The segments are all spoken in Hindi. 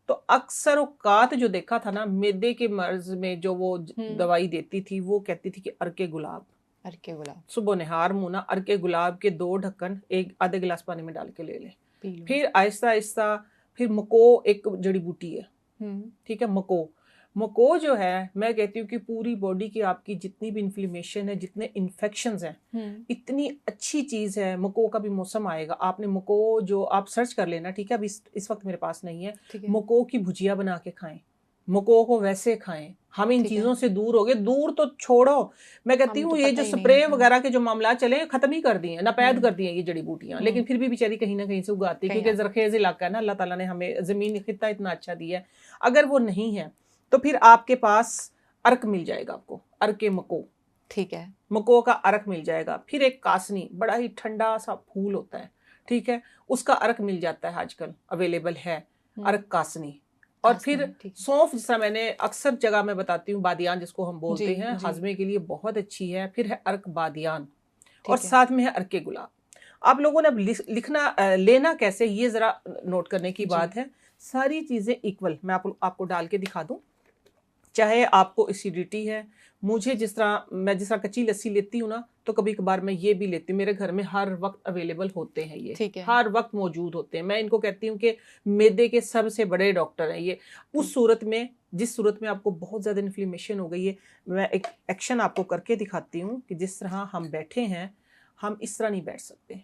तो अक्सर औकात जो देखा था ना, मैदे के मर्ज में जो वो दवाई देती थी, वो कहती थी कि अर्के गुलाब, अर्के गुलाब, सुबह निहार मुना अर्के गुलाब के 2 ढक्कन एक आधे गिलास पानी में डाल के ले ले। फिर आहिस्ता आहिस्ता, फिर मको एक जड़ी बूटी है, ठीक है, मको। मको जो है, मैं कहती हूँ कि पूरी बॉडी की आपकी जितनी भी इन्फ्लेमेशन है, जितने इन्फेक्शंस हैं, इतनी अच्छी चीज है। मको का भी मौसम आएगा, आपने मको जो आप सर्च कर लेना, ठीक है, अभी इस वक्त मेरे पास नहीं है। मको की भुजिया बना के खाएं, मको को वैसे खाएं। हम इन चीजों से दूर हो गए, दूर तो छोड़ो, मैं कहती हूँ ये जो स्प्रे वगैरह के जो मामला चले खत्म ही कर दिए, नापैद कर दिए ये जड़ी बूटियां, लेकिन फिर भी बेचारी कहीं ना कहीं से उगाती है, क्योंकि जरखेज इलाका है ना, अल्लाह ताला ने हमें जमीन खित्ता इतना अच्छा दिया है। अगर वो नहीं है तो फिर आपके पास अर्क मिल जाएगा, आपको अर्के मको, ठीक है, मको का अर्क मिल जाएगा। फिर एक कासनी, बड़ा ही ठंडा सा फूल होता है, ठीक है, उसका अर्क मिल जाता है, आजकल अवेलेबल है अर्क कासनी। और फिर सौंफ, जिसका मैंने अक्सर जगह में बताती हूँ, बादियान जिसको हम बोलते हैं, हाजमे के लिए बहुत अच्छी है। फिर है अर्क बादियान, और साथ में है अर्के गुलाब। आप लोगों ने अब लिखना लेना कैसे, ये जरा नोट करने की बात है। सारी चीजें इक्वल मैं आपको डाल के दिखा दूं। चाहे आपको एसिडिटी है, मुझे जिस तरह कच्ची लस्सी लेती हूँ ना, तो कभी कभार मैं ये भी लेती हूँ, मेरे घर में हर वक्त अवेलेबल होते हैं ये, हर वक्त मौजूद होते हैं। मैं इनको कहती हूँ कि मैदे के सबसे बड़े डॉक्टर हैं ये। उस सूरत में, जिस सूरत में आपको बहुत ज्यादा इन्फ्लेमेशन हो गई है, मैं एक एक्शन आपको करके दिखाती हूँ कि जिस तरह हम बैठे हैं, हम इस तरह नहीं बैठ सकते।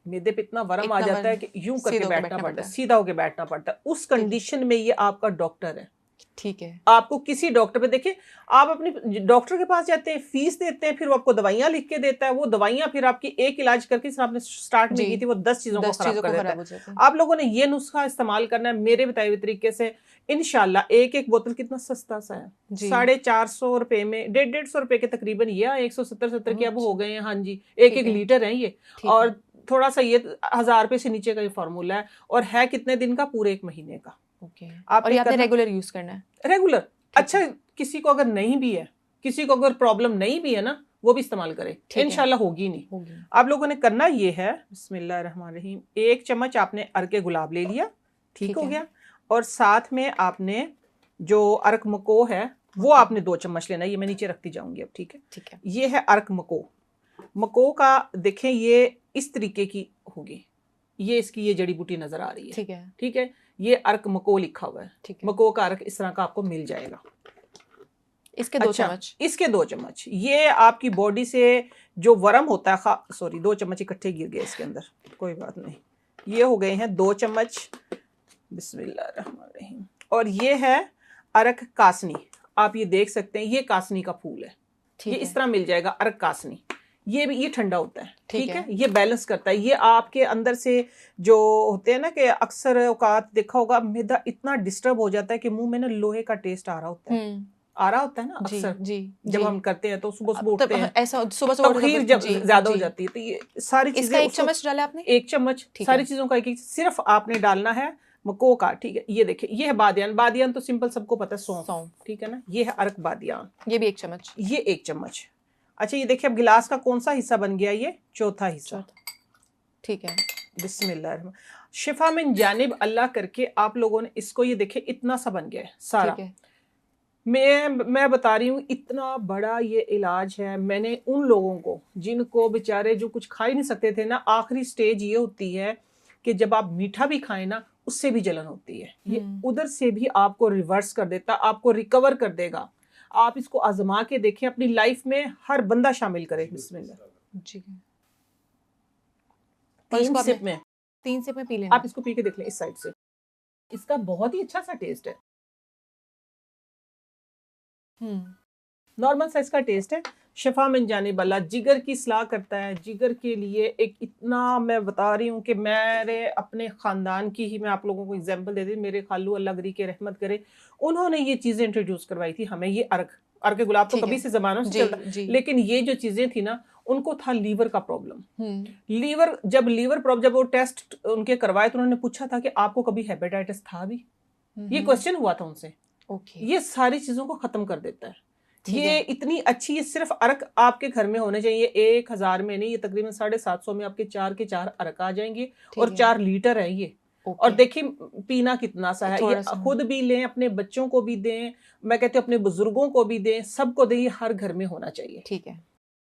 मैदे पे इतना वरम आ जाता है कि यूं करके बैठना पड़ता है, सीधा होके बैठना पड़ता है। उस कंडीशन में ये आपका डॉक्टर है, ठीक है। आपको किसी डॉक्टर पे, देखिए आप अपने डॉक्टर के पास जाते हैं, फीस देते हैं, फिर वो आपको दवाइयां लिख के देता है। वो दवाइयां फिर आपकी एक इलाज करके, आपने स्टार्ट में की थी, वो 10 चीजों को खराब कर देता है। आप लोगों ने ये नुस्खा इस्तेमाल करना है मेरे बताए हुए तरीके से। इंशाल्लाह एक बोतल कितना सस्ता सा है, 450 रुपए में, 150 रुपए के तकरीबन, ये 170 के अब हो गए हैं। हाँ जी, एक लीटर है ये, और थोड़ा सा ये 1000 रुपए से नीचे का ये फॉर्मूला है, और है कितने दिन का, पूरे 1 महीने का। और ये आपने रेगुलर यूज करना है, रेगुलर। अच्छा, किसी को अगर नहीं भी है, किसी को अगर प्रॉब्लम नहीं भी है ना, वो भी इस्तेमाल करे, इंशाल्लाह होगी नहीं। आप लोगों ने करना ये है, बिस्मिल्लाहिर्रहमानिर्रहीम, 1 चम्मच आपने अर्के गुलाब ले लिया, ठीक हो गया। और साथ में आपने जो अर्क मको है, वो आपने 2 चम्मच लेना। ये मैं नीचे रखती जाऊंगी अब, ठीक है। ये है अर्क मको। मको का देखें, ये इस तरीके की होगी, ये इसकी ये जड़ी बूटी नजर आ रही है, ठीक है। ये अर्क मको लिखा हुआ है, मको का अर्क इस तरह का आपको मिल जाएगा। इसके 2 चम्मच, इसके 2 चम्मच। ये आपकी बॉडी से जो वरम होता है, सॉरी 2 चम्मच इकट्ठे गिर गए इसके अंदर, कोई बात नहीं। ये हो गए हैं 2 चम्मच, बिस्मिल्लाहिर्रहमानिर्रहीम। और ये है अर्क कासनी, आप ये देख सकते हैं, ये कासनी का फूल है, ये इस तरह मिल जाएगा अर्क कासनी। ये ठंडा होता है, ठीक है, ये बैलेंस करता है। ये आपके अंदर से जो होते हैं ना, कि अक्सर औकात देखा होगा, मैदा इतना डिस्टर्ब हो जाता है कि मुंह में ना लोहे का टेस्ट आ रहा होता है, ना अक्सर जब हम करते हैं तो सुबह उठते हैं, ऐसा सुबह खीर जब ज्यादा हो जाती है। तो ये सारी चीजें, इसका 1 चम्मच डाला आपने, 1 चम्मच, सारी चीजों का एक सिर्फ आपने डालना है मको का, ठीक है। ये देखिए, ये है बादियान। बादियान तो सिंपल सबको पता है, सौंफ, ठीक है ना। ये है अर्क बादियान, ये भी 1 चम्मच, ये 1 चम्मच। अच्छा, ये देखिए अब गिलास का कौन सा हिस्सा बन गया, ये चौथा हिस्सा, ठीक है। बिस्मिल्लाह, शिफा मिन जानिब अल्लाह करके आप लोगों ने इसको, ये देखिए इतना सा बन गया है सारा। मैं बता रही हूँ, इतना बड़ा ये इलाज है। मैंने उन लोगों को जिनको बेचारे जो कुछ खा ही नहीं सकते थे ना, आखिरी स्टेज ये होती है कि जब आप मीठा भी खाएं ना, उससे भी जलन होती है, ये उधर से भी आपको रिवर्स कर देता, आपको रिकवर कर देगा। आप इसको आजमा के देखें, अपनी लाइफ में हर बंदा शामिल करे। बिस्मिल्लाह जी, 3 सिप में पी लेना। आप इसको पी के देख लें इस साइड से, इसका बहुत ही अच्छा सा टेस्ट है, नॉर्मल साइज का टेस्ट है। शिफा मिन जानिब अल्लाह, जिगर की सलाह करता है, जिगर के लिए एक इतना, मैं बता रही हूँ कि मेरे अपने ख़ानदान की ही मैं आप लोगों को एग्जांपल दे दी। मेरे खालू अल्लाह गरी के रहमत करे, उन्होंने ये चीज़ें इंट्रोड्यूस करवाई थी हमें। ये अर्क गुलाब तो कभी से ज़मानों से चलता, लेकिन ये जो चीज़ें थी ना, उनको था लीवर का प्रॉब्लम। लीवर प्रॉब्लम, जब वो टेस्ट उनके करवाए तो उन्होंने पूछा था कि आपको कभी हेपेटाइटिस था भी, ये क्वेश्चन हुआ था उनसे। ये सारी चीज़ों को ख़त्म कर देता है। ये इतनी अच्छी, ये सिर्फ अर्क आपके घर में होने चाहिए। 1000 में नहीं, ये तकरीबन 750 में आपके 4 के 4 अर्क आ जाएंगे, और 4 लीटर है ये। और देखिए पीना कितना सा है, ये खुद भी लें, अपने बच्चों को भी दें, मैं कहती हूँ अपने बुजुर्गों को भी दें, सबको दें, ये हर घर में होना चाहिए। ठीक है।